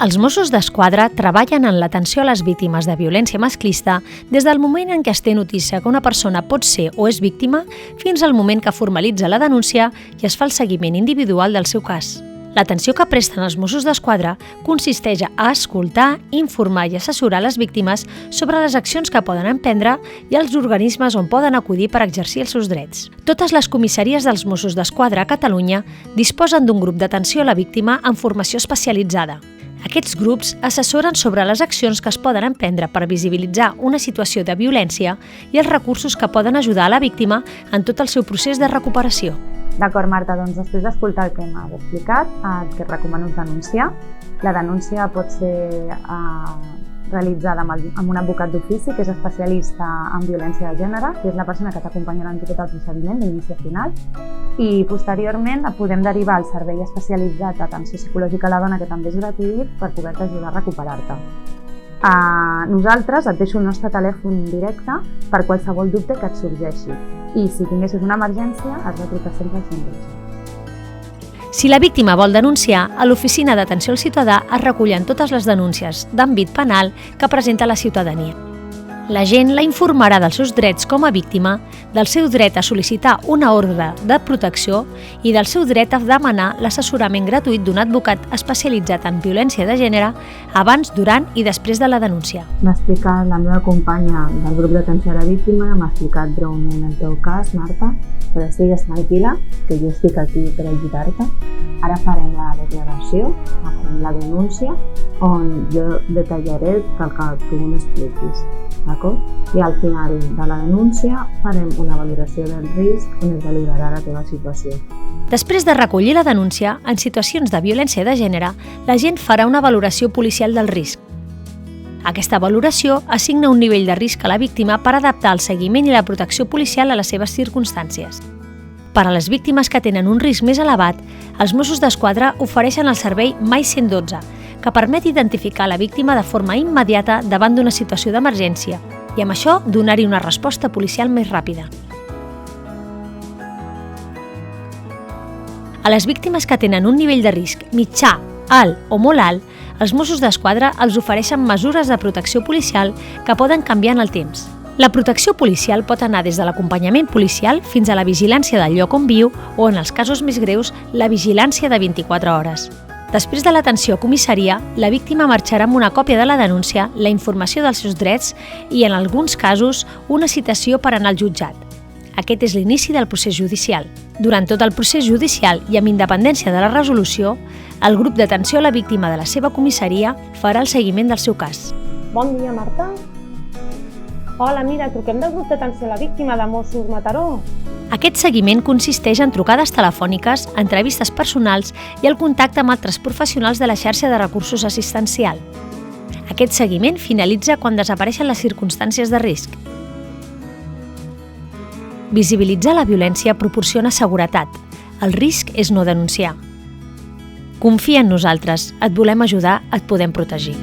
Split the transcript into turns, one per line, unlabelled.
Els Mossos d'Esquadra treballen en l'atenció a les víctimes de violència masclista des del moment en què es té notícia que una persona pot ser o és víctima fins al moment que formalitza la denúncia i es fa el seguiment individual del seu cas. L'atenció que presten els Mossos d'Esquadra consisteix a escoltar, informar i assessorar les víctimes sobre les accions que poden emprendre i els organismes on poden acudir per exercir els seus drets. Totes les comissaries dels Mossos d'Esquadra a Catalunya disposen d'un grup d'atenció a la víctima amb formació especialitzada. Aquests grups assessoren sobre les accions que es poden emprendre per visibilitzar una situació de violència i els recursos que poden ajudar a la víctima en tot el seu procés de recuperació.
D'acord, Marta, doncs després d'escoltar el que m'has explicat, el que et recomano és denunciar. La denúncia pot ser realitzada amb un advocat d'ofici que és especialista en violència de gènere, que és la persona que t'acompanyarà en tot el procediment d'inici a final, i posteriorment podem derivar al servei especialitzat d'atenció psicològica a la dona, que també és gratuït, per poder-te ajudar a recuperar-te. Nosaltres et deixo el nostre telèfon directe per qualsevol dubte que et sorgeixi i si tinguessis una emergència has de trucar sempre al 112.
Si la víctima vol denunciar, a l'Oficina d'Atenció al Ciutadà es recullen totes les denúncies d'àmbit penal que presenta la ciutadania. L'agent la informarà dels seus drets com a víctima, del seu dret a sol·licitar una ordre de protecció i del seu dret a demanar l'assessorament gratuït d'un advocat especialitzat en violència de gènere abans, durant i després de la denúncia.
M'ha explicat la meva companya del grup d'atenció a la víctima, m'ha explicat breument el teu cas, Marta, però estigues tranquil·la, que jo estic aquí per ajudar-te. Ara farem la declaració, farem la denúncia, on jo detallaré el que tu m'expliquis. I al final de la denúncia farem una valoració del risc on es valorarà la teva situació.
Després de recollir la denúncia, en situacions de violència de gènere, l'agent farà una valoració policial del risc. Aquesta valoració assigna un nivell de risc a la víctima per adaptar el seguiment i la protecció policial a les seves circumstàncies. Per a les víctimes que tenen un risc més elevat, els Mossos d'Esquadra ofereixen el servei Mai 112, que permet identificar la víctima de forma immediata davant d'una situació d'emergència i amb això donar-hi una resposta policial més ràpida. A les víctimes que tenen un nivell de risc mitjà, alt o molt alt, els Mossos d'Esquadra els ofereixen mesures de protecció policial que poden canviar en el temps. La protecció policial pot anar des de l'acompanyament policial fins a la vigilància del lloc on viu o, en els casos més greus, la vigilància de 24 hores. Després de l'atenció a comissaria, la víctima marxarà amb una còpia de la denúncia, la informació dels seus drets i, en alguns casos, una citació per anar al jutjat. Aquest és l'inici del procés judicial. Durant tot el procés judicial i amb independència de la resolució, el grup d'atenció a la víctima de la seva comissaria farà el seguiment del seu cas.
Bon dia, Marta. Hola, mira, truquem del grup d'atenció a la víctima de Mossos Mataró.
Aquest seguiment consisteix en trucades telefòniques, entrevistes personals i el contacte amb altres professionals de la xarxa de recursos assistencial. Aquest seguiment finalitza quan desapareixen les circumstàncies de risc. Visibilitzar la violència proporciona seguretat. El risc és no denunciar. Confia en nosaltres, et volem ajudar, et podem protegir.